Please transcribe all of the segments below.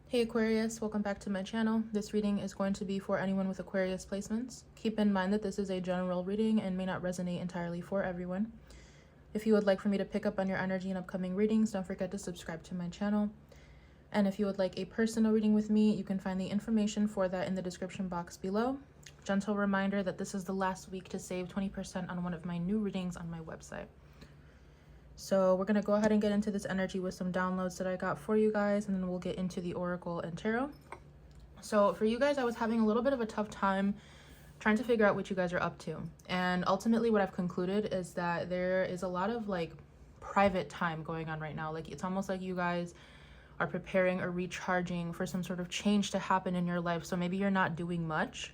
Hey Aquarius, welcome back to my channel. This reading is going to be for anyone with Aquarius placements. Keep in mind that this is a general reading and may not resonate entirely for everyone. If you would like for me to pick up on your energy in upcoming readings, don't forget to subscribe to my channel. And if you would like a personal reading with me, you can find the information for that in the description box below. Gentle reminder that this is the last week to save 20% on one of my new readings on my website. So we're going to go ahead and get into this energy with some downloads that I got for you guys, and then we'll get into the oracle and tarot. So for you guys, I was having a little bit of a tough time trying to figure out what you guys are up to. And ultimately what I've concluded is that there is a lot of like private time going on right now. Like it's almost like you guys are preparing or recharging for some sort of change to happen in your life. So maybe you're not doing much.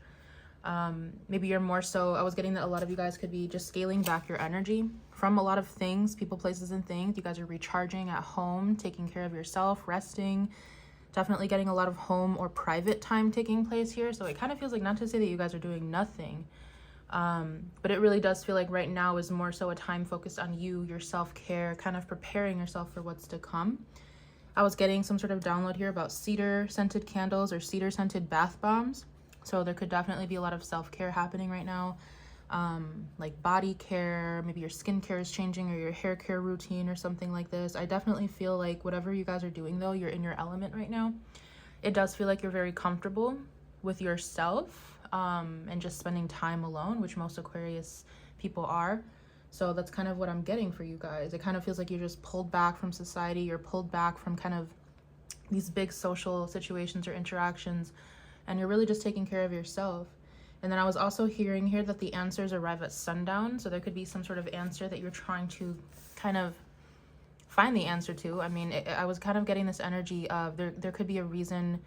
Maybe you're more so, I was getting that a lot of you guys could be just scaling back your energy from a lot of things, people, places, and things. You guys are recharging at home, taking care of yourself, resting, definitely getting a lot of home or private time taking place here. So it kind of feels like, not to say that you guys are doing nothing, but it really does feel like right now is more so a time focused on you, your self-care, kind of preparing yourself for what's to come. I was getting some sort of download here about cedar scented candles or cedar scented bath bombs. So there could definitely be a lot of self-care happening right now, like body care, maybe your skincare is changing or your hair care routine or something like this. I definitely feel like whatever you guys are doing though, you're in your element right now. It does feel like you're very comfortable with yourself and just spending time alone, which most Aquarius people are. So that's kind of what I'm getting for you guys. It kind of feels like you're just pulled back from society. You're pulled back from kind of these big social situations or interactions, and you're really just taking care of yourself. And then I was also hearing here that the answers arrive at sundown. So there could be some sort of answer that you're trying to kind of find the answer to. I mean, I was kind of getting this energy of there could be a reason,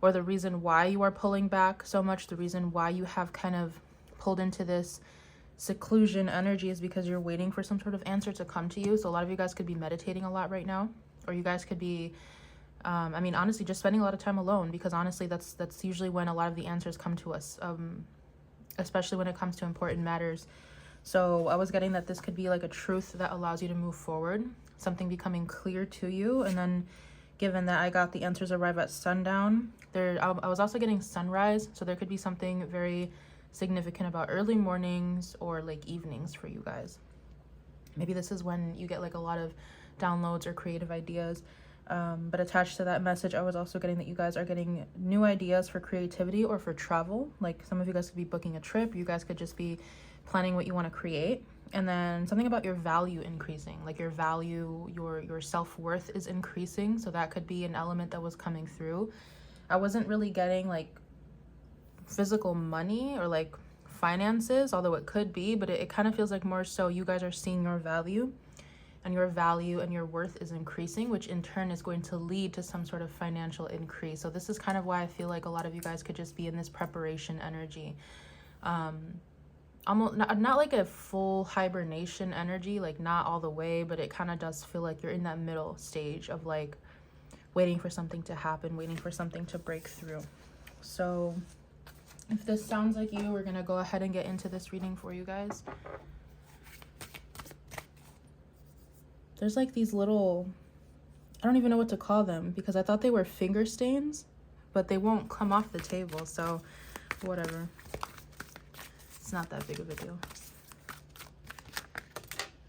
or the reason why you are pulling back so much, the reason why you have kind of pulled into this seclusion energy is because you're waiting for some sort of answer to come to you. So a lot of you guys could be meditating a lot right now, or you guys could be I mean, honestly, just spending a lot of time alone, because honestly, that's usually when a lot of the answers come to us, especially when it comes to important matters. So I was getting that this could be like a truth that allows you to move forward, something becoming clear to you. And then given that I got the answers arrive at sundown, I was also getting sunrise. So there could be something very significant about early mornings or like evenings for you guys. Maybe this is when you get like a lot of downloads or creative ideas. But attached to that message, I was also getting that you guys are getting new ideas for creativity or for travel. Like some of you guys could be booking a trip. You guys could just be planning what you want to create. And then something about your value increasing, like your value, your self-worth is increasing. So that could be an element that was coming through. I wasn't really getting like physical money or like finances, although it could be, but it kind of feels like more so you guys are seeing your value. And your value and your worth is increasing, which in turn is going to lead to some sort of financial increase. So this is kind of why I feel like a lot of you guys could just be in this preparation energy. Almost not like a full hibernation energy, like not all the way, but it kind of does feel like you're in that middle stage of like waiting for something to happen, waiting for something to break through. So if this sounds like you, we're going to go ahead and get into this reading for you guys. There's like these little, I don't even know what to call them, because I thought they were finger stains, but they won't come off the table, so whatever. It's not that big of a deal.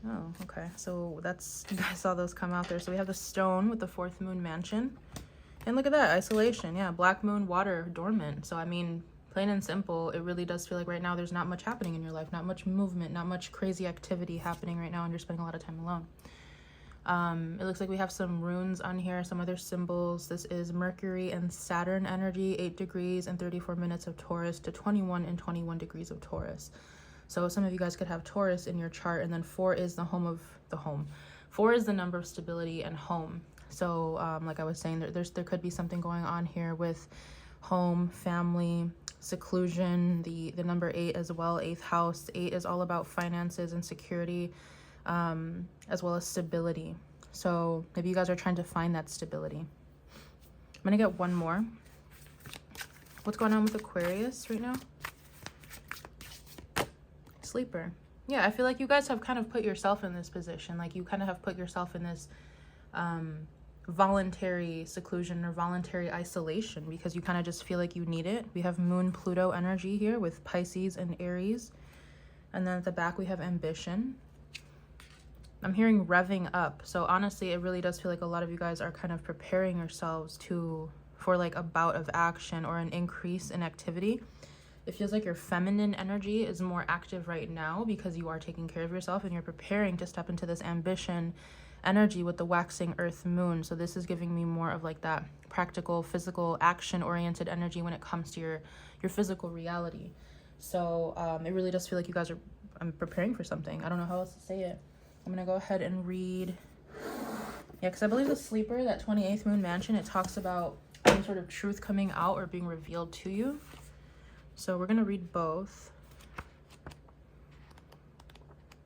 Oh, okay. So that's, you guys saw those come out there. So we have the stone with the fourth moon mansion. And look at that, isolation. Yeah, black moon, water, dormant. So I mean, plain and simple, it really does feel like right now there's not much happening in your life, not much movement, not much crazy activity happening right now, and you're spending a lot of time alone. It looks like we have some runes on here, some other symbols. This is Mercury and Saturn energy, 8 degrees and 34 minutes of Taurus to 21 and 21 degrees of Taurus. So some of you guys could have Taurus in your chart, and then 4 is the home of the home. 4 is the number of stability and home. So like I was saying, there could be something going on here with home, family, seclusion, the number 8 as well, 8th house. 8 is all about finances and security, as well as stability. So maybe you guys are trying to find that stability. I'm gonna get one more. What's going on with Aquarius right now? Sleeper. Yeah, I feel like you guys have kind of put yourself in this position. Like you kind of have put yourself in this voluntary seclusion or voluntary isolation because you kind of just feel like you need it. We have Moon Pluto energy here with Pisces and Aries. And then at the back we have ambition. I'm hearing revving up. So honestly, it really does feel like a lot of you guys are kind of preparing yourselves for like a bout of action or an increase in activity. It feels like your feminine energy is more active right now because you are taking care of yourself and you're preparing to step into this ambition energy with the waxing earth moon. So this is giving me more of like that practical, physical, action-oriented energy when it comes to your physical reality. So it really does feel like you guys are preparing for something. I don't know how else to say it. I'm gonna go ahead and read. Yeah, because I believe the sleeper, that 28th moon mansion, it talks about some sort of truth coming out or being revealed to you. So we're gonna read both.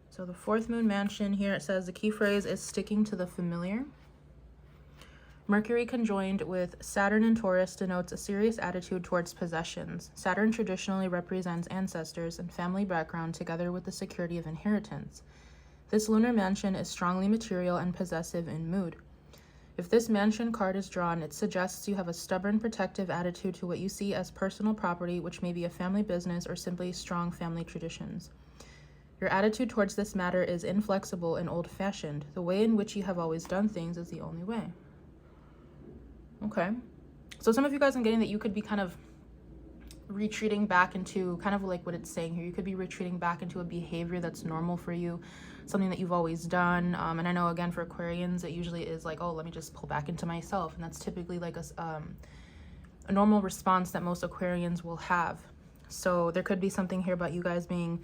So the 4th moon mansion here, it says the key phrase is sticking to the familiar. Mercury conjoined with Saturn and Taurus denotes a serious attitude towards possessions. Saturn traditionally represents ancestors and family background together with the security of inheritance. This lunar mansion is strongly material and possessive in mood. If this mansion card is drawn, it suggests you have a stubborn, protective attitude to what you see as personal property, which may be a family business or simply strong family traditions. Your attitude towards this matter is inflexible and old-fashioned. The way in which you have always done things is the only way. Okay. So some of you guys, I'm getting that you could be kind of retreating back into kind of like what it's saying here. You could be retreating back into a behavior that's normal for you, something that you've always done. And I know, again, for Aquarians, it usually is like, oh, let me just pull back into myself. And that's typically like a normal response that most Aquarians will have. So there could be something here about you guys being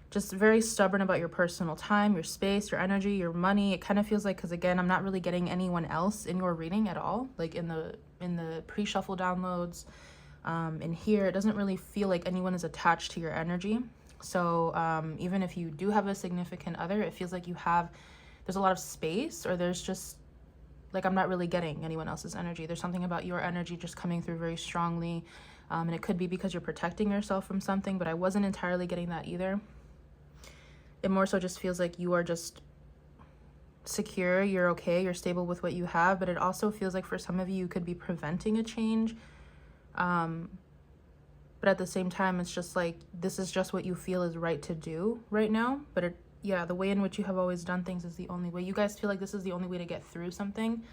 just very stubborn about your personal time, your space, your energy, your money. It kind of feels like, because again, I'm not really getting anyone else in your reading at all, like in the pre-shuffle downloads. In here, it doesn't really feel like anyone is attached to your energy. So even if you do have a significant other, it feels like there's a lot of space, or there's just like, I'm not really getting anyone else's energy. There's something about your energy just coming through very strongly. And it could be because you're protecting yourself from something, but I wasn't entirely getting that either. It more so just feels like you are just secure, you're okay, you're stable with what you have, but it also feels like for some of you, you could be preventing a change. But at the same time, it's just like, this is just what you feel is right to do right now. But yeah, the way in which you have always done things is the only way. You guys feel like this is the only way to get through something,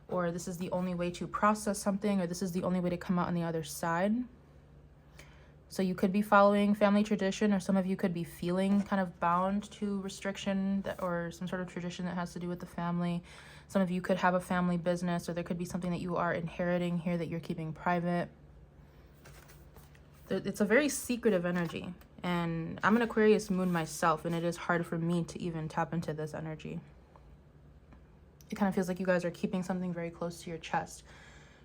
or this is the only way to process something, or this is the only way to come out on the other side. So you could be following family tradition, or some of you could be feeling kind of bound to restriction or some sort of tradition that has to do with the family. Some of you could have a family business, or there could be something that you are inheriting here that you're keeping private. It's a very secretive energy, and I'm an Aquarius moon myself, and it is hard for me to even tap into this energy. It kind of feels like you guys are keeping something very close to your chest.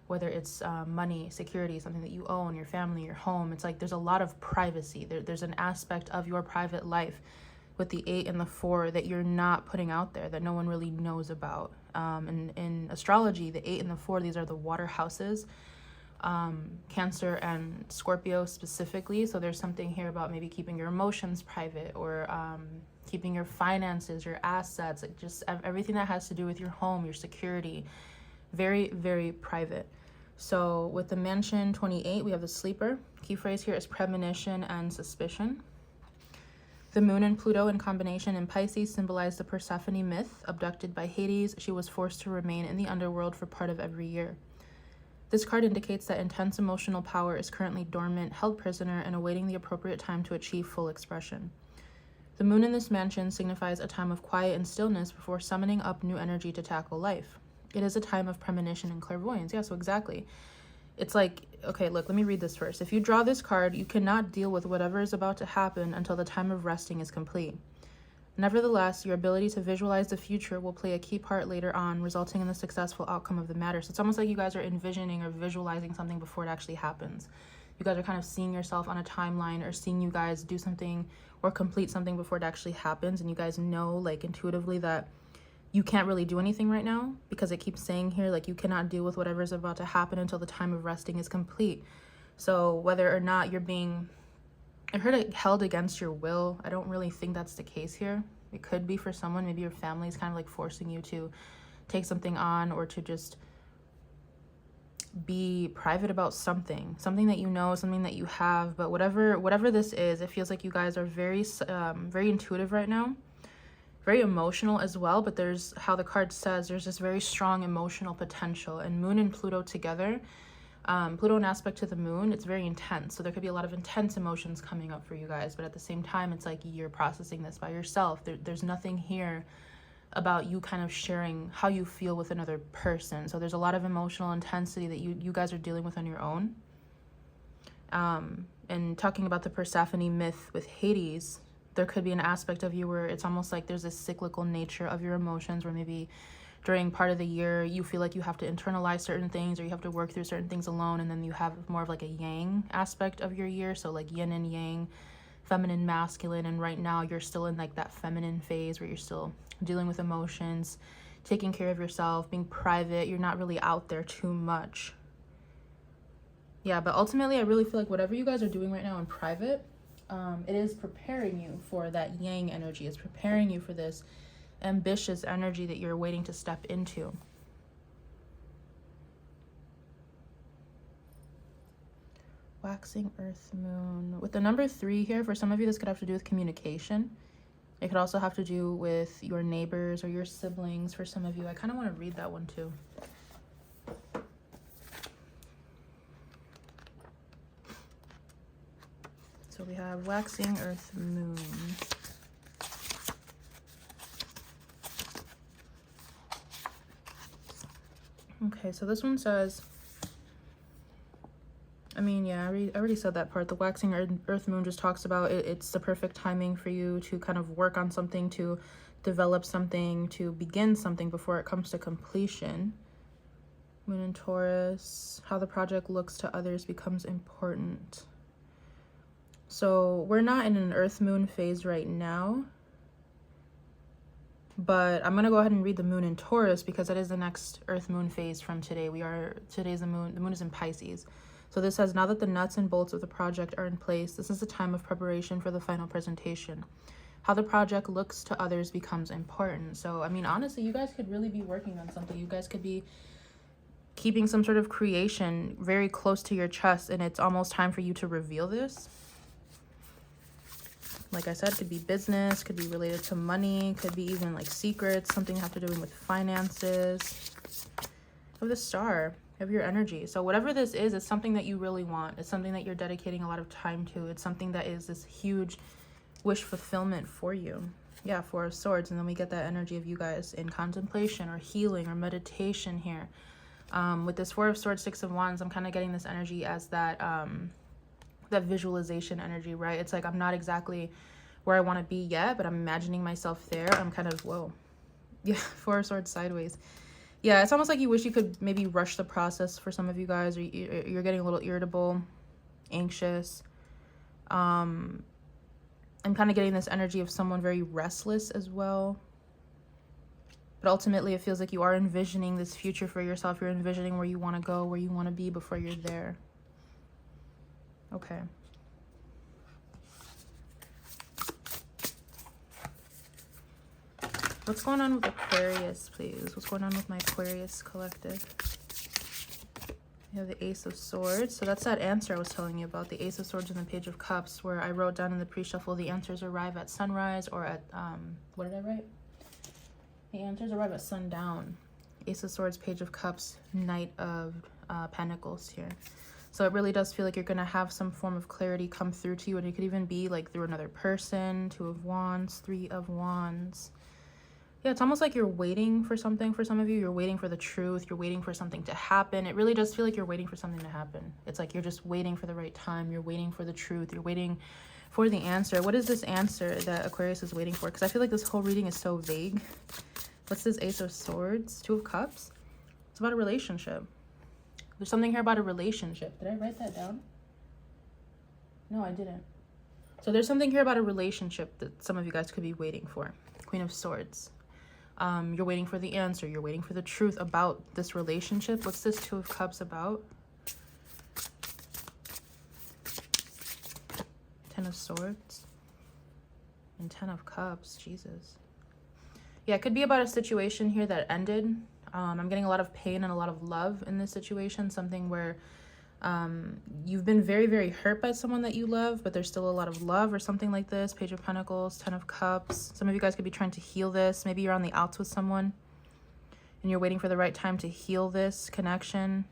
Whether it's money, security, something that you own, your family, your home. It's like there's a lot of privacy. There's an aspect of your private life with the 8 and the 4 that you're not putting out there, that no one really knows about. And in astrology, the 8 and the 4, these are the water houses, Cancer and Scorpio specifically. So there's something here about maybe keeping your emotions private, or keeping your finances, your assets, like just everything that has to do with your home, your security. Very, very private. So with the mansion 28, we have the sleeper. Key phrase here is premonition and suspicion. The moon and Pluto in combination in Pisces symbolize the Persephone myth. Abducted by Hades, she was forced to remain in the underworld for part of every year. This card indicates that intense emotional power is currently dormant, held prisoner, and awaiting the appropriate time to achieve full expression. The moon in this mansion signifies a time of quiet and stillness before summoning up new energy to tackle life. It is a time of premonition and clairvoyance. Yeah, so exactly. It's like, okay, look, let me read this first. If you draw this card, you cannot deal with whatever is about to happen until the time of resting is complete. Nevertheless, your ability to visualize the future will play a key part later on, resulting in the successful outcome of the matter. So it's almost like you guys are envisioning or visualizing something before it actually happens. You guys are kind of seeing yourself on a timeline, or seeing you guys do something or complete something before it actually happens. And you guys know, like, intuitively that you can't really do anything right now, because it keeps saying here, like, you cannot deal with whatever is about to happen until the time of resting is complete. So whether or not you're being, I heard it, held against your will, I don't really think that's the case here. It could be for someone, maybe your family is kind of like forcing you to take something on, or to just be private about something that you know, something that you have. But whatever this is, it feels like you guys are very intuitive right now, very emotional as well. But there's, how the card says, there's this very strong emotional potential, and Moon and Pluto together, Pluto in aspect to the Moon, it's very intense. So there could be a lot of intense emotions coming up for you guys, but at the same time, it's like you're processing this by yourself. There's nothing here about you kind of sharing how you feel with another person. So there's a lot of emotional intensity that you guys are dealing with on your own. And talking about the Persephone myth with Hades, there could be an aspect of you where it's almost like there's this cyclical nature of your emotions, where maybe during part of the year you feel like you have to internalize certain things, or you have to work through certain things alone, and then you have more of like a yang aspect of your year. So like yin and yang, feminine, masculine, and right now you're still in like that feminine phase where you're still dealing with emotions, taking care of yourself, being private. You're not really out there too much. Yeah, but ultimately I really feel like whatever you guys are doing right now in private, it is preparing you for that yang energy. It's preparing you for this ambitious energy that you're waiting to step into. Waxing Earth Moon. With the number 3 here, for some of you this could have to do with communication. It could also have to do with your neighbors or your siblings for some of you. I kind of want to read that one too. So we have Waxing Earth Moon. Okay, so this one says, I mean, yeah, I already said that part. The Waxing Earth Moon just talks about it's the perfect timing for you to kind of work on something, to develop something, to begin something before it comes to completion. Moon in Taurus, how the project looks to others becomes important. So we're not in an Earth Moon phase right now, but I'm going to go ahead and read the Moon in Taurus because that is the next Earth Moon phase from today. Today's the Moon is in Pisces. So this says, now that the nuts and bolts of the project are in place, this is the time of preparation for the final presentation. How the project looks to others becomes important. So, I mean, honestly, you guys could really be working on something. You guys could be keeping some sort of creation very close to your chest, and it's almost time for you to reveal this. Like I said, could be business, could be related to money, could be even like secrets, something have to do with finances. Of the Star, of your energy. So whatever this is, it's something that you really want. It's something that you're dedicating a lot of time to. It's something that is this huge wish fulfillment for you. Yeah, Four of Swords. And then we get that energy of you guys in contemplation or healing or meditation here. With this Four of Swords, Six of Wands, I'm kind of getting this energy as that that visualization energy, right? It's like I'm not exactly where I want to be yet, but I'm imagining myself there. I'm kind of, whoa. Yeah, Four of Swords sideways. Yeah, it's almost like you wish you could maybe rush the process for some of you guys, or you're getting a little irritable, anxious. I'm kind of getting this energy of someone very restless as well. But ultimately, it feels like you are envisioning this future for yourself. You're envisioning where you want to go, where you want to be before you're there. Okay. What's going on with Aquarius, please? What's going on with my Aquarius collective? We have the Ace of Swords. So that's that answer I was telling you about, the Ace of Swords and the Page of Cups, where I wrote down in the pre-shuffle, the answers arrive at sunrise, or at, what did I write? The answers arrive at sundown. Ace of Swords, Page of Cups, Knight of Pentacles here. So it really does feel like you're going to have some form of clarity come through to you, and it could even be like through another person. Two of Wands, Three of Wands. Yeah, it's almost like you're waiting for something for some of you. You're waiting for the truth. You're waiting for something to happen. It really does feel like you're waiting for something to happen. It's like you're just waiting for the right time. You're waiting for the truth. You're waiting for the answer. What is this answer that Aquarius is waiting for? Because I feel like this whole reading is so vague. What's this Ace of Swords? Two of Cups? It's about a relationship. There's something here about a relationship. Did I write that down? No, I didn't. So there's something here about a relationship that some of you guys could be waiting for. Queen of Swords. You're waiting for the answer. You're waiting for the truth about this relationship. What's this Two of Cups about? Ten of Swords and Ten of Cups. Jesus. Yeah, it could be about a situation here that ended. I'm getting a lot of pain and a lot of love in this situation. Something where you've been very, very hurt by someone that you love, but there's still a lot of love or something like this. Page of Pentacles, 10 of Cups. Some of you guys could be trying to heal this. Maybe you're on the outs with someone and you're waiting for the right time to heal this connection.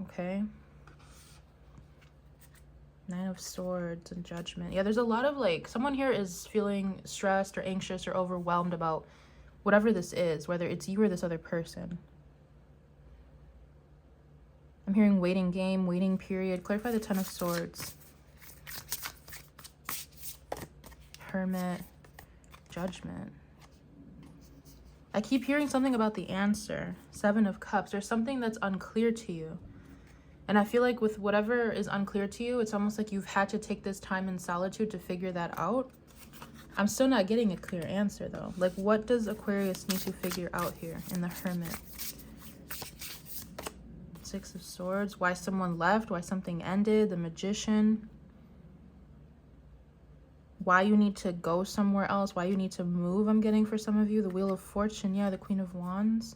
Okay. 9 of Swords and Judgment. Yeah, there's a lot of like, someone here is feeling stressed or anxious or overwhelmed about whatever this is, whether it's you or this other person. I'm hearing waiting game, waiting period. Clarify the 10 of Swords. Hermit. Judgment. I keep hearing something about the answer. 7 of Cups. There's something that's unclear to you. And I feel like with whatever is unclear to you, it's almost like you've had to take this time in solitude to figure that out. I'm still not getting a clear answer though. Like, what does Aquarius need to figure out here in the Hermit? 6 of Swords. Why someone left, why something ended. The Magician. Why you need to go somewhere else, why you need to move, I'm getting for some of you. The Wheel of Fortune. Yeah, the Queen of Wands.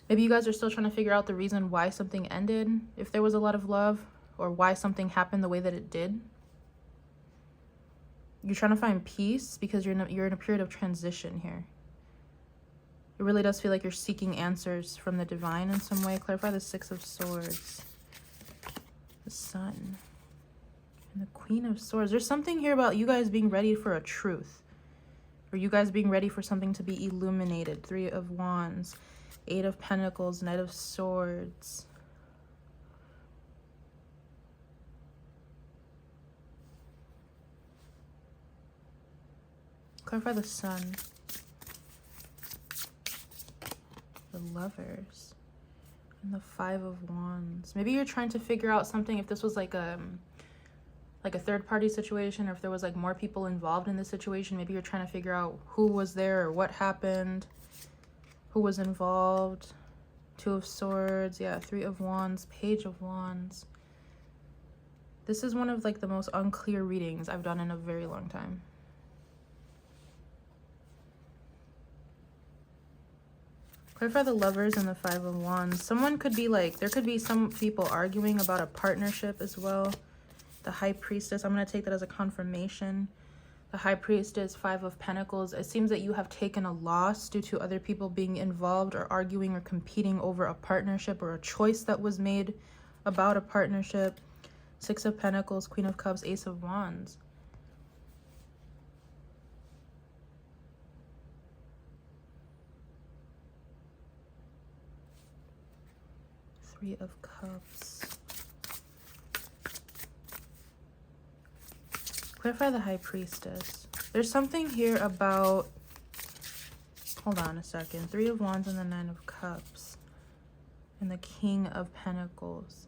Maybe you guys are still trying to figure out the reason why something ended, if there was a lot of love, or why something happened the way that it did. You're trying to find peace because you're in a period of transition here. It really does feel like you're seeking answers from the divine in some way. Clarify the 6 of Swords. The Sun. And the Queen of Swords. There's something here about you guys being ready for a truth. Or you guys being ready for something to be illuminated. 3 of Wands. 8 of Pentacles. Knight of Swords. Clarify the Sun. The Lovers. And the 5 of Wands. Maybe you're trying to figure out something, if this was like a third party situation, or if there was like more people involved in this situation. Maybe you're trying to figure out who was there or what happened, who was involved. 2 of Swords. Yeah, 3 of Wands. Page of Wands. This is one of like the most unclear readings I've done in a very long time. Clarify the Lovers and the 5 of Wands. Someone could be like, there could be some people arguing about a partnership as well. The High Priestess, I'm going to take that as a confirmation. The High Priestess, 5 of Pentacles. It seems that you have taken a loss due to other people being involved or arguing or competing over a partnership or a choice that was made about a partnership. 6 of Pentacles, Queen of Cups, Ace of Wands. Three of Cups. Clarify the High Priestess. There's something here about, hold on a second. 3 of Wands and the 9 of Cups. And the King of Pentacles.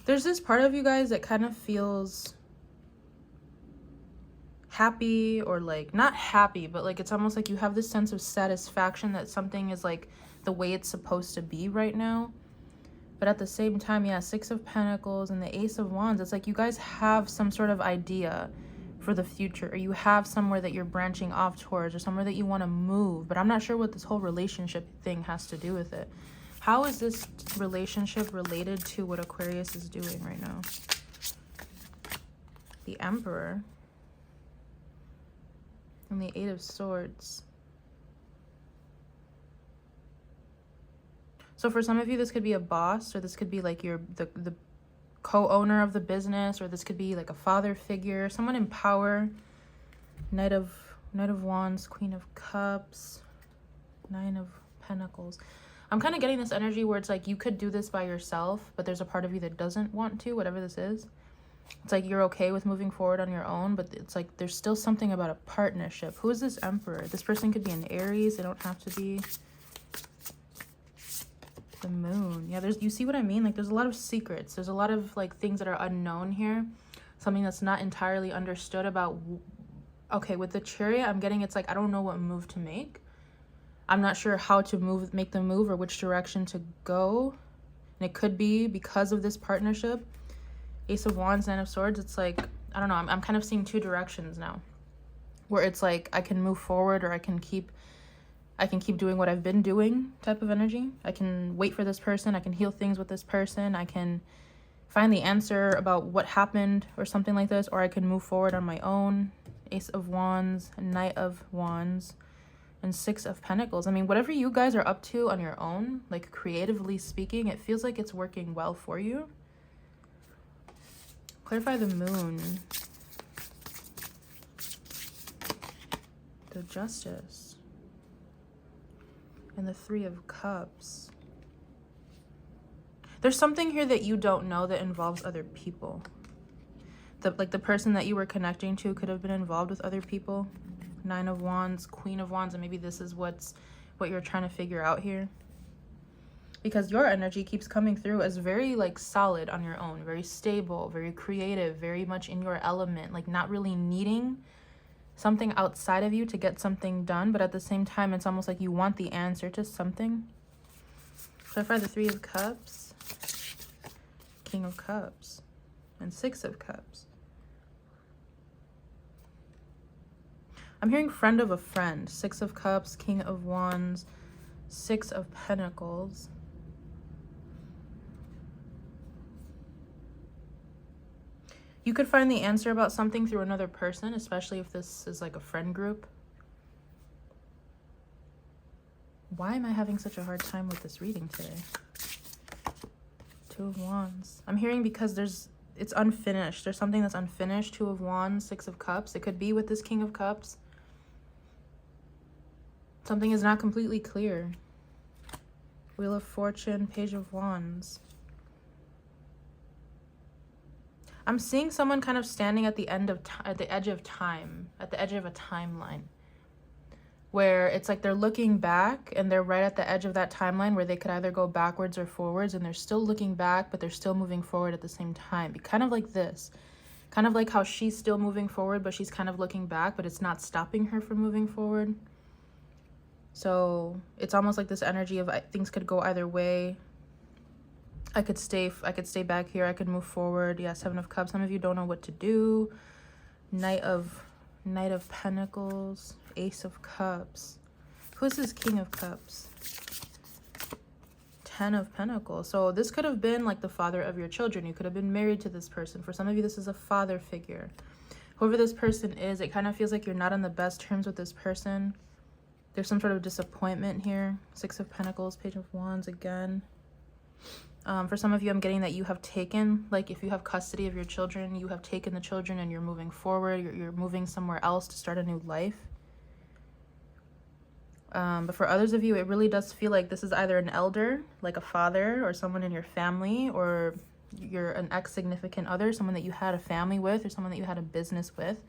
There's this part of you guys that kind of feels happy, or like not happy, but like it's almost like you have this sense of satisfaction that something is like the way it's supposed to be right now. But at the same time, yeah, 6 of Pentacles and the Ace of Wands, it's like you guys have some sort of idea for the future, or you have somewhere that you're branching off towards, or somewhere that you want to move, but I'm not sure what this whole relationship thing has to do with it. How is this relationship related to what Aquarius is doing right now? The Emperor. And the 8 of Swords. So for some of you, this could be a boss, or this could be like the co-owner of the business, or this could be like a father figure, someone in power. Knight of Wands, Queen of Cups, 9 of Pentacles. I'm kind of getting this energy where it's like you could do this by yourself, but there's a part of you that doesn't want to, whatever this is. It's like you're okay with moving forward on your own, but it's like there's still something about a partnership. Who is this Emperor? This person could be an Aries. They don't have to be. The Moon. Yeah, you see what I mean? Like there's a lot of secrets. There's a lot of like things that are unknown here. Something that's not entirely understood about. Okay, with the Chariot, I'm getting it's like I don't know what move to make. I'm not sure how to make the move, or which direction to go. And it could be because of this partnership. Ace of Wands, 9 of Swords, it's like I don't know, I'm kind of seeing two directions now, where it's like I can move forward, or I can keep doing what I've been doing type of energy. I can wait for this person, I can heal things with this person, I can find the answer about what happened or something like this, or I can move forward on my own. Ace of Wands, Knight of Wands, and Six of Pentacles. I mean, whatever you guys are up to on your own, like creatively speaking, it feels like it's working well for you. Clarify the Moon. The Justice. And the Three of Cups. There's something here that you don't know that involves other people. Like the person that you were connecting to could have been involved with other people. Nine of Wands, Queen of Wands, and maybe this is what you're trying to figure out here. Because your energy keeps coming through as very like solid on your own, very stable, very creative, very much in your element, like not really needing something outside of you to get something done, but at the same time it's almost like you want the answer to something. Clarify the Three of Cups, King of Cups, and Six of Cups. I'm hearing friend of a friend. Six of Cups, King of Wands, Six of Pentacles. You could find the answer about something through another person, especially if this is like a friend group. Why am I having such a hard time with this reading today? Two of Wands. I'm hearing because it's unfinished. There's something that's unfinished. Two of Wands, Six of Cups. It could be with this King of Cups. Something is not completely clear. Wheel of Fortune, Page of Wands. I'm seeing someone kind of standing at the edge of time, at the edge of a timeline, where it's like they're looking back and they're right at the edge of that timeline where they could either go backwards or forwards, and they're still looking back, but they're still moving forward at the same time. Kind of like this. Kind of like how she's still moving forward, but she's kind of looking back, but it's not stopping her from moving forward. So it's almost like this energy of things could go either way. I could stay back here. I could move forward. Yeah, Seven of Cups. Some of you don't know what to do. Knight of Pentacles, Ace of Cups. Who's this King of Cups? Ten of Pentacles. So this could have been like the father of your children. You could have been married to this person. For some of you, this is a father figure. Whoever this person is, it kind of feels like you're not on the best terms with this person. There's some sort of disappointment here. Six of Pentacles, Page of Wands again. For some of you, I'm getting that you have taken, like if you have custody of your children, you have taken the children and you're moving forward. You're moving somewhere else to start a new life. But for others of you, it really does feel like this is either an elder, like a father or someone in your family, or you're an ex-significant other, someone that you had a family with or someone that you had a business with.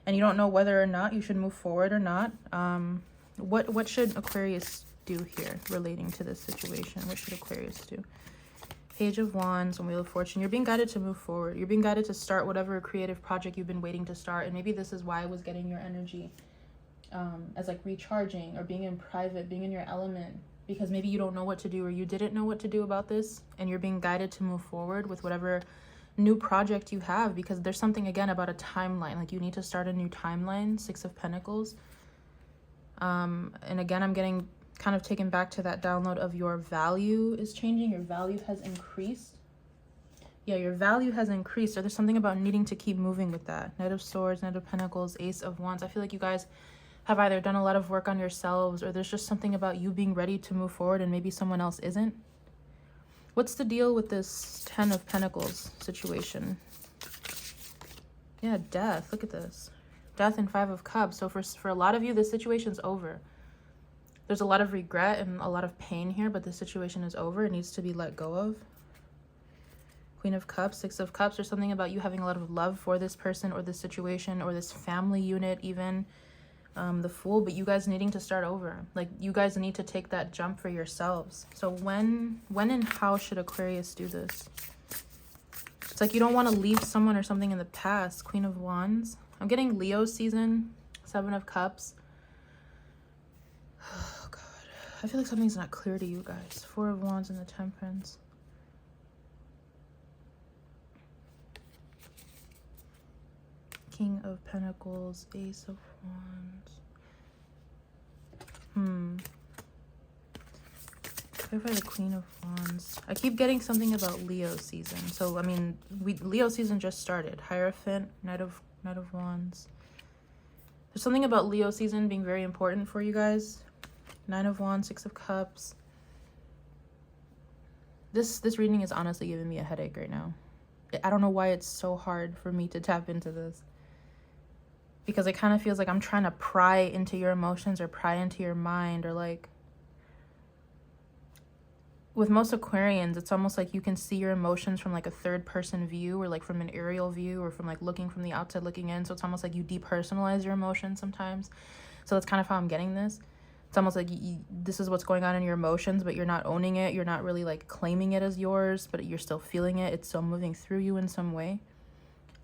And you don't know whether or not you should move forward or not. What should Aquarius do here relating to this situation? What should Aquarius do? Page of Wands and Wheel of Fortune. You're being guided to move forward. You're being guided to start whatever creative project you've been waiting to start. And maybe this is why I was getting your energy as like recharging or being in private, being in your element, because maybe you don't know what to do or you didn't know what to do about this, and you're being guided to move forward with whatever new project you have, because there's something again about a timeline. Like you need to start a new timeline. Six of Pentacles. And again, I'm getting kind of taken back to that download of your value is changing. Your value has increased. Yeah, your value has increased. So there's something about needing to keep moving with that. Knight of Swords, Knight of Pentacles, Ace of Wands. I feel like you guys have either done a lot of work on yourselves, or there's just something about you being ready to move forward and maybe someone else isn't. What's the deal with this Ten of Pentacles situation? Yeah, death. Look at this. Death and Five of Cups. So for a lot of you, this situation's over. There's a lot of regret and a lot of pain here, but the situation is over. It needs to be let go of. Queen of Cups, Six of Cups. There's something about you having a lot of love for this person or this situation or this family unit even. The Fool, but you guys needing to start over. Like you guys need to take that jump for yourselves. So when and how should Aquarius do this? It's like you don't want to leave someone or something in the past. Queen of Wands. I'm getting Leo season. Seven of Cups. Oh God, I feel like something's not clear to you guys. Four of Wands and the Temperance. King of Pentacles, Ace of Wands. Clarify the Queen of Wands. I keep getting something about Leo season. So, I mean, Leo season just started. Hierophant, Knight of Wands. There's something about Leo season being very important for you guys. Nine of Wands, Six of Cups. This reading is honestly giving me a headache right now. I don't know why it's so hard for me to tap into this. Because it kind of feels like I'm trying to pry into your emotions or pry into your mind, or like, with most Aquarians, it's almost like you can see your emotions from like a third person view, or like from an aerial view, or from like looking from the outside looking in. So it's almost like you depersonalize your emotions sometimes. So that's kind of how I'm getting this. It's almost like this is what's going on in your emotions, but you're not owning it. You're not really like claiming it as yours, but you're still feeling it. It's still moving through you in some way.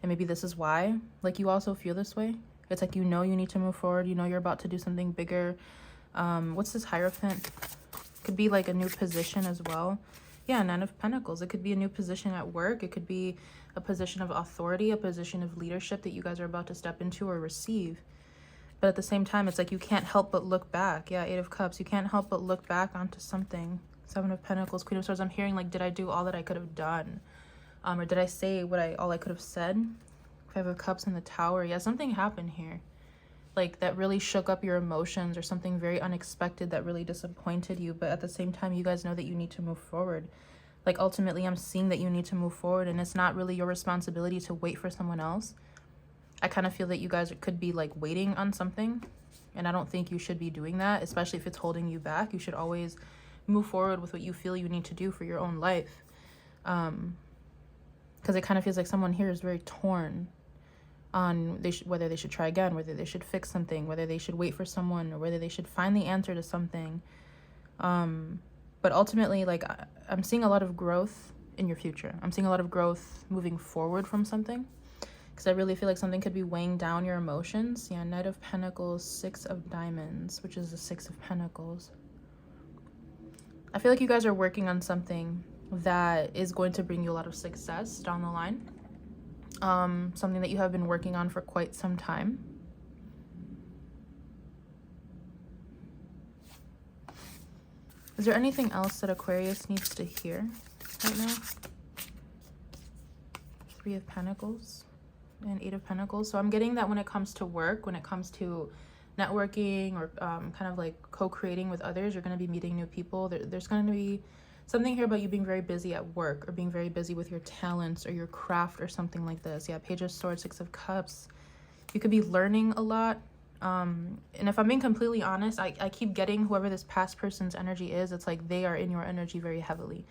And maybe this is why, like, you also feel this way. It's like, you know, you need to move forward. You know, you're about to do something bigger. What's this Hierophant? Could be like a new position as well. Yeah, Nine of Pentacles. It could be a new position at work. It could be a position of authority, a position of leadership that you guys are about to step into or receive. But at the same time, it's like you can't help but look back. Yeah, Eight of Cups. You can't help but look back onto something. Seven of Pentacles, Queen of Swords. I'm hearing like, did I do all that I could have done? Or did I say all I could have said? Five of Cups in the Tower. Yeah, something happened here. Like, that really shook up your emotions, or something very unexpected that really disappointed you. But at the same time, you guys know that you need to move forward. Like, ultimately, I'm seeing that you need to move forward, and it's not really your responsibility to wait for someone else. I kind of feel that you guys could be like waiting on something, and I don't think you should be doing that, especially if it's holding you back. You should always move forward with what you feel you need to do for your own life. Because it kind of feels like someone here is very torn on whether they should try again, whether they should fix something, whether they should wait for someone, or whether they should find the answer to something. But ultimately, like, I'm seeing a lot of growth in your future. I'm seeing a lot of growth moving forward from something, because I really feel like something could be weighing down your emotions. Yeah, Knight of Pentacles, Six of Diamonds, which is the Six of Pentacles. I feel like you guys are working on something that is going to bring you a lot of success down the line. Something that you have been working on for quite some time. Is there anything else that Aquarius needs to hear right now? Three of Pentacles and Eight of Pentacles. So I'm getting that when it comes to work, when it comes to networking, or kind of like co-creating with others, you're going to be meeting new people. There's going to be something here about you being very busy at work, or being very busy with your talents or your craft or something like this. Yeah, Page of Swords, Six of Cups. You could be learning a lot. And if I'm being completely honest, I keep getting whoever this past person's energy is, it's like they are in your energy very heavily.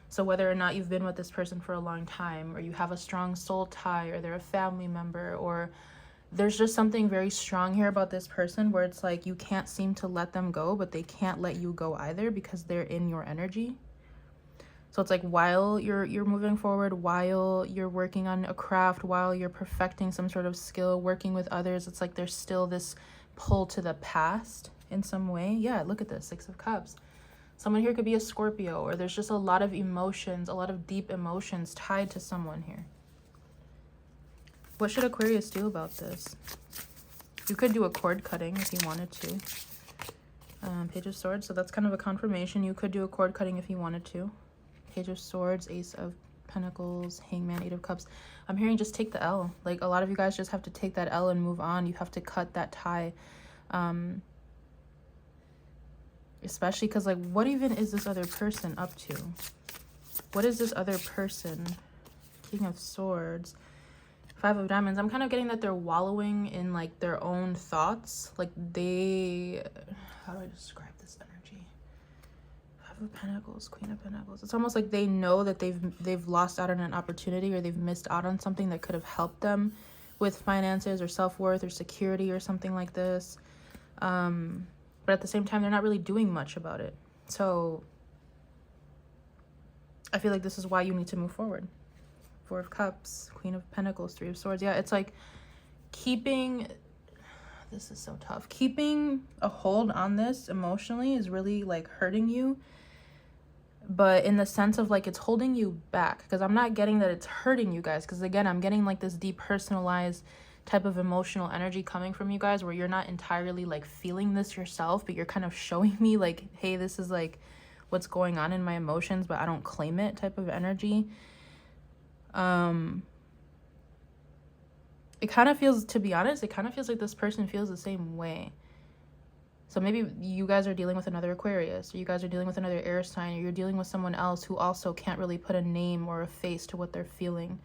So whether or not you've been with this person for a long time, or you have a strong soul tie, or they're a family member, or there's just something very strong here about this person where it's like you can't seem to let them go, but they can't let you go either, because they're in your energy. So it's like, while you're moving forward, while you're working on a craft, while you're perfecting some sort of skill, working with others, it's like there's still this pull to the past in some way. Yeah, look at this, Six of Cups. Someone here could be a Scorpio, or there's just a lot of emotions, a lot of deep emotions tied to someone here. What should Aquarius do about this? You could do a cord cutting if you wanted to. Page of Swords, so that's kind of a confirmation. You could do a cord cutting if you wanted to. Page of Swords, Ace of Pentacles, Hangman, Eight of Cups. I'm hearing just take the L. Like, a lot of you guys just have to take that L and move on. You have to cut that tie. Especially because, like, what even is this other person up to? What is this other person? King of Swords, Five of Diamonds. I'm kind of getting that they're wallowing in, like, their own thoughts. Like, they... How do I describe this energy? Five of Pentacles, Queen of Pentacles. It's almost like they know that they've lost out on an opportunity, or they've missed out on something that could have helped them with finances or self-worth or security or something like this. But at the same time, they're not really doing much about it. So I feel like this is why you need to move forward. Four of Cups, Queen of Pentacles, Three of Swords. Yeah, it's like keeping... This is so tough. Keeping a hold on this emotionally is really, like, hurting you. But in the sense of, like, it's holding you back. Because I'm not getting that it's hurting you guys. Because, again, I'm getting, like, this depersonalized type of emotional energy coming from you guys, where you're not entirely like feeling this yourself, but you're kind of showing me like, hey, this is like what's going on in my emotions, but I don't claim it type of energy. It kind of feels, to be honest, it kind of feels like this person feels the same way. So maybe you guys are dealing with another Aquarius, or you guys are dealing with another air sign, or you're dealing with someone else who also can't really put a name or a face to what they're feeling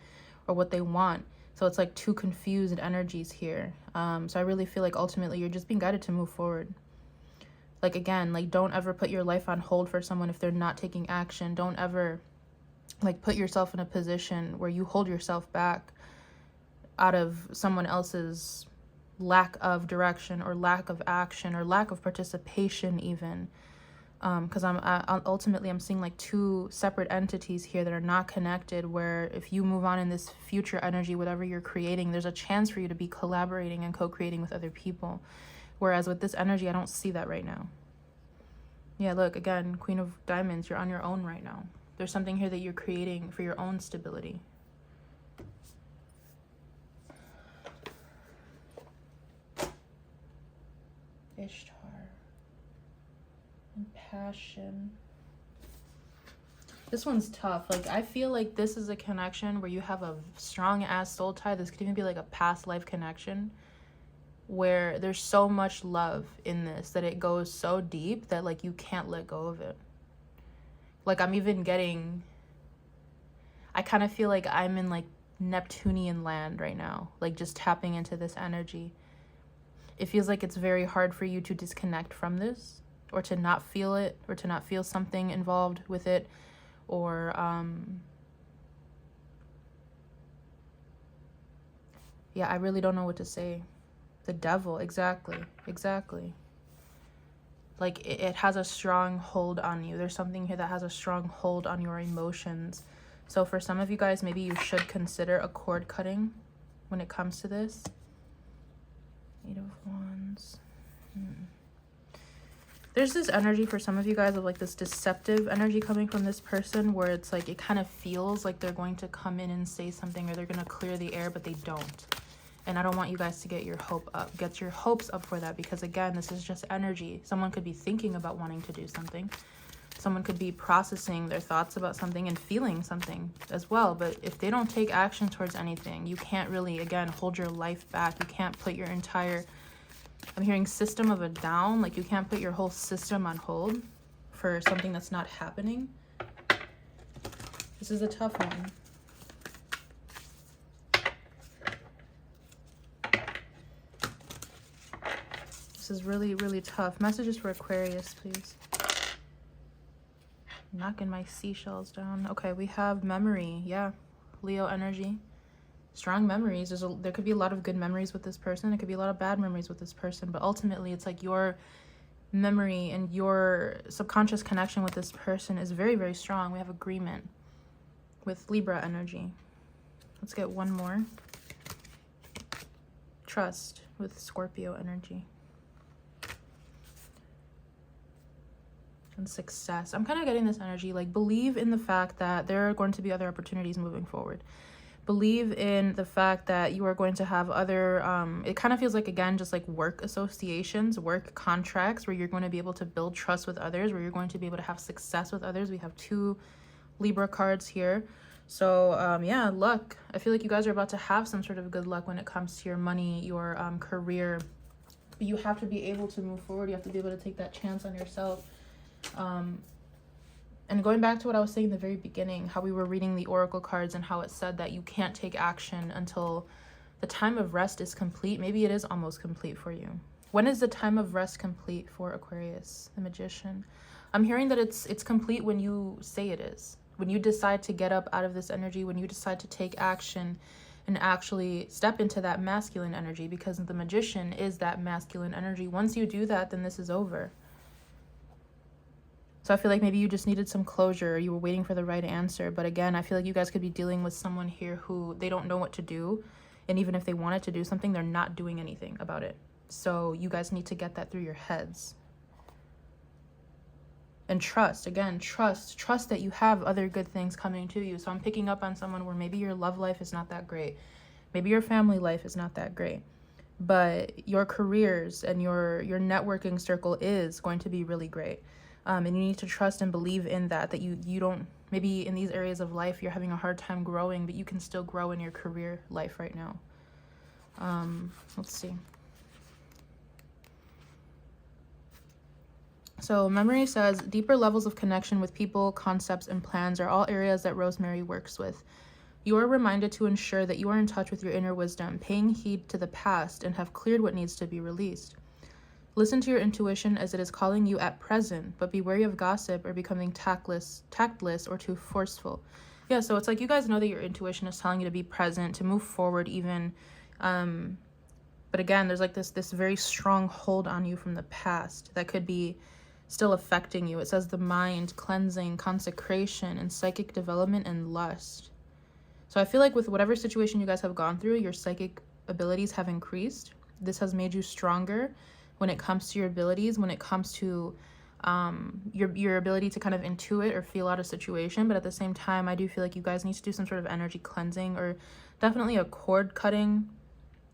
or what they want. So it's like two confused energies here. So I really feel like ultimately you're just being guided to move forward. Like, again, like, don't ever put your life on hold for someone if they're not taking action. Don't ever like put yourself in a position where you hold yourself back out of someone else's lack of direction or lack of action or lack of participation even. Because ultimately I'm seeing like two separate entities here that are not connected, where if you move on in this future energy, whatever you're creating, there's a chance for you to be collaborating and co-creating with other people. Whereas with this energy, I don't see that right now. Yeah, look, again, Queen of Diamonds, you're on your own right now. There's something here that you're creating for your own stability. Ishtar. And passion. This one's tough. Like, I feel like this is a connection where you have a strong ass soul tie. This could even be like a past life connection, where there's so much love in this that it goes so deep that like you can't let go of it. Like, I'm even getting, I kind of feel like I'm in like Neptunian land right now, like just tapping into this energy. It feels like it's very hard for you to disconnect from this, or to not feel it, or to not feel something involved with it, or yeah, I really don't know what to say. The Devil, exactly. Like, it has a strong hold on you. There's something here that has a strong hold on your emotions. So for some of you guys, maybe you should consider a cord cutting when it comes to this. 8 of Wands. There's this energy for some of you guys of like this deceptive energy coming from this person, where it's like it kind of feels like they're going to come in and say something, or they're going to clear the air, but they don't. And I don't want you guys to get your hopes up for that, because again, this is just energy. Someone could be thinking about wanting to do something. Someone could be processing their thoughts about something and feeling something as well. But if they don't take action towards anything, you can't really, again, hold your life back. You can't put your entire, I'm hearing system of a down. Like, you can't put your whole system on hold for something that's not happening. This is a tough one. This is really, really tough. Messages for Aquarius, please. Knocking my seashells down. Okay, we have memory. Yeah, Leo energy. Strong memories. There could be a lot of good memories with this person. There could be a lot of bad memories with this person. But ultimately, it's like your memory and your subconscious connection with this person is very, very strong. We have agreement with Libra energy. Let's get one more. Trust with Scorpio energy. And success. I'm kind of getting this energy, like, believe in the fact that there are going to be other opportunities moving forward. Believe in the fact that you are going to have other, it kind of feels like, again, just like work associations, work contracts, where you're going to be able to build trust with others, where you're going to be able to have success with others. We have 2 Libra cards here. So yeah, luck. I feel like you guys are about to have some sort of good luck when it comes to your money, your career. You have to be able to move forward. You have to be able to take that chance on yourself. And going back to what I was saying in the very beginning, how we were reading the oracle cards and how it said that you can't take action until the time of rest is complete. Maybe it is almost complete for you. When is the time of rest complete for Aquarius, the Magician? I'm hearing that it's complete when you say it is. When you decide to get up out of this energy, when you decide to take action and actually step into that masculine energy, because the Magician is that masculine energy. Once you do that, then this is over. So I feel like maybe you just needed some closure, or you were waiting for the right answer. But again, I feel like you guys could be dealing with someone here who they don't know what to do. And even if they wanted to do something, they're not doing anything about it. So you guys need to get that through your heads. And trust, again, trust that you have other good things coming to you. So I'm picking up on someone where maybe your love life is not that great. Maybe your family life is not that great, but your careers and your networking circle is going to be really great. And you need to trust and believe in that you don't, maybe in these areas of life you're having a hard time growing, but you can still grow in your career life right now. Let's see. So memory says deeper levels of connection with people, concepts, and plans are all areas that Rosemary works with. You are reminded to ensure that you are in touch with your inner wisdom, paying heed to the past, and have cleared what needs to be released. Listen to your intuition as it is calling you at present, but be wary of gossip or becoming tactless or too forceful. Yeah, so it's like you guys know that your intuition is telling you to be present, to move forward even. But again, there's like this very strong hold on you from the past that could be still affecting you. It says the mind, cleansing, consecration, and psychic development and lust. So I feel like with whatever situation you guys have gone through, your psychic abilities have increased. This has made you stronger when it comes to your abilities, when it comes to your ability to kind of intuit or feel out a situation. But at the same time, I do feel like you guys need to do some sort of energy cleansing or definitely a cord cutting,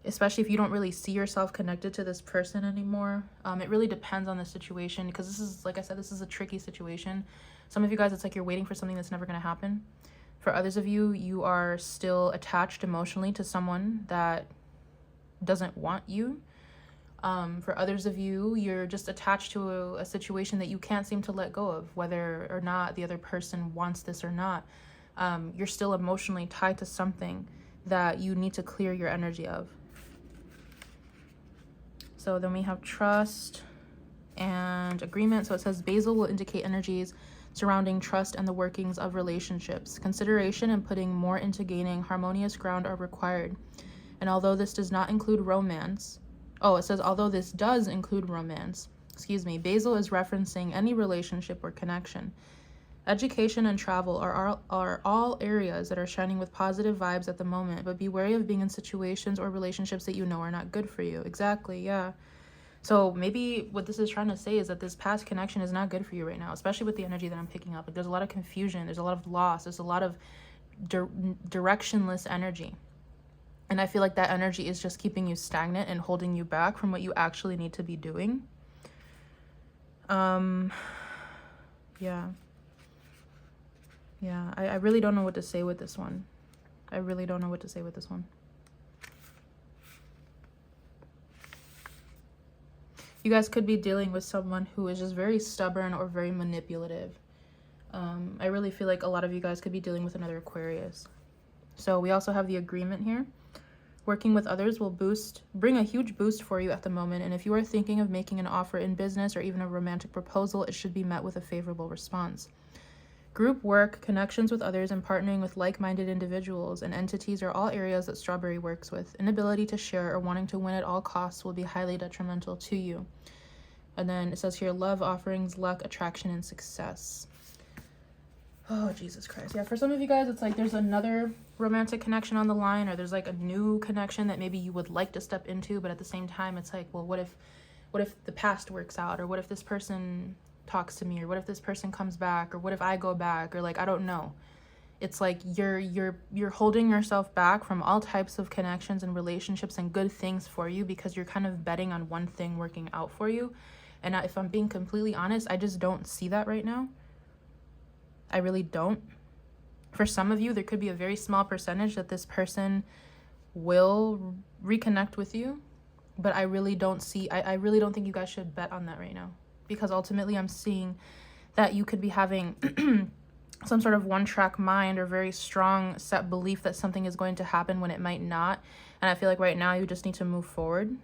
especially if you don't really see yourself connected to this person anymore. It really depends on the situation, because this is, like I said, this is a tricky situation. Some of you guys, it's like you're waiting for something that's never going to happen. For others of you, you are still attached emotionally to someone that doesn't want you. For others of you, you're just attached to a situation that you can't seem to let go of, whether or not the other person wants this or not. You're still emotionally tied to something that you need to clear your energy of. So then we have trust and agreement. So it says basil will indicate energies surrounding trust and the workings of relationships. Consideration and putting more into gaining harmonious ground are required. And although this does not include romance, it says although this does include romance, basil is referencing any relationship or connection. Education and travel are all areas that are shining with positive vibes at the moment, but be wary of being in situations or relationships that you know are not good for you. Exactly, yeah. So maybe what this is trying to say is that this past connection is not good for you right now, especially with the energy that I'm picking up. Like there's a lot of confusion, there's a lot of loss, there's a lot of directionless energy. And I feel like that energy is just keeping you stagnant and holding you back from what you actually need to be doing. Yeah. I really don't know what to say with this one. You guys could be dealing with someone who is just very stubborn or very manipulative. I really feel like a lot of you guys could be dealing with another Aquarius. So we also have the agreement here. Working with others will bring a huge boost for you at the moment. And if you are thinking of making an offer in business or even a romantic proposal, it should be met with a favorable response. Group work, connections with others, and partnering with like-minded individuals and entities are all areas that Strawberry works with. Inability to share or wanting to win at all costs will be highly detrimental to you. And then it says here, love offerings, luck, attraction, and success. Oh, Jesus Christ. Yeah, for some of you guys, it's like there's another romantic connection on the line, or there's like a new connection that maybe you would like to step into, but at the same time, it's like, well, what if the past works out, or what if this person talks to me, or what if this person comes back, or what if I go back, or like, I don't know. It's like you're holding yourself back from all types of connections and relationships and good things for you because you're kind of betting on one thing working out for you. And if I'm being completely honest, I just don't see that right now. I really don't. For some of you, there could be a very small percentage that this person will reconnect with you, but I really don't think you guys should bet on that right now, because ultimately I'm seeing that you could be having some sort of one-track mind or very strong set belief that something is going to happen when it might not. And I feel like right now you just need to move forward.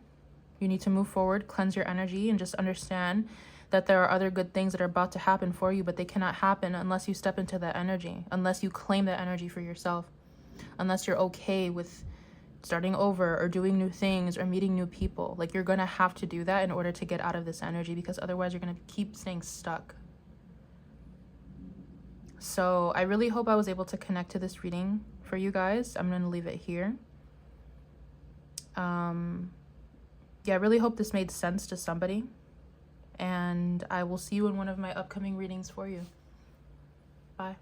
You need to move forward, cleanse your energy, and just understand that there are other good things that are about to happen for you, but they cannot happen unless you step into that energy, unless you claim that energy for yourself, unless you're okay with starting over or doing new things or meeting new people. Like, you're gonna have to do that in order to get out of this energy, because otherwise you're gonna keep staying stuck. So I really hope I was able to connect to this reading for you guys. I'm gonna leave it here. Yeah, I really hope this made sense to somebody. And I will see you in one of my upcoming readings for you. Bye.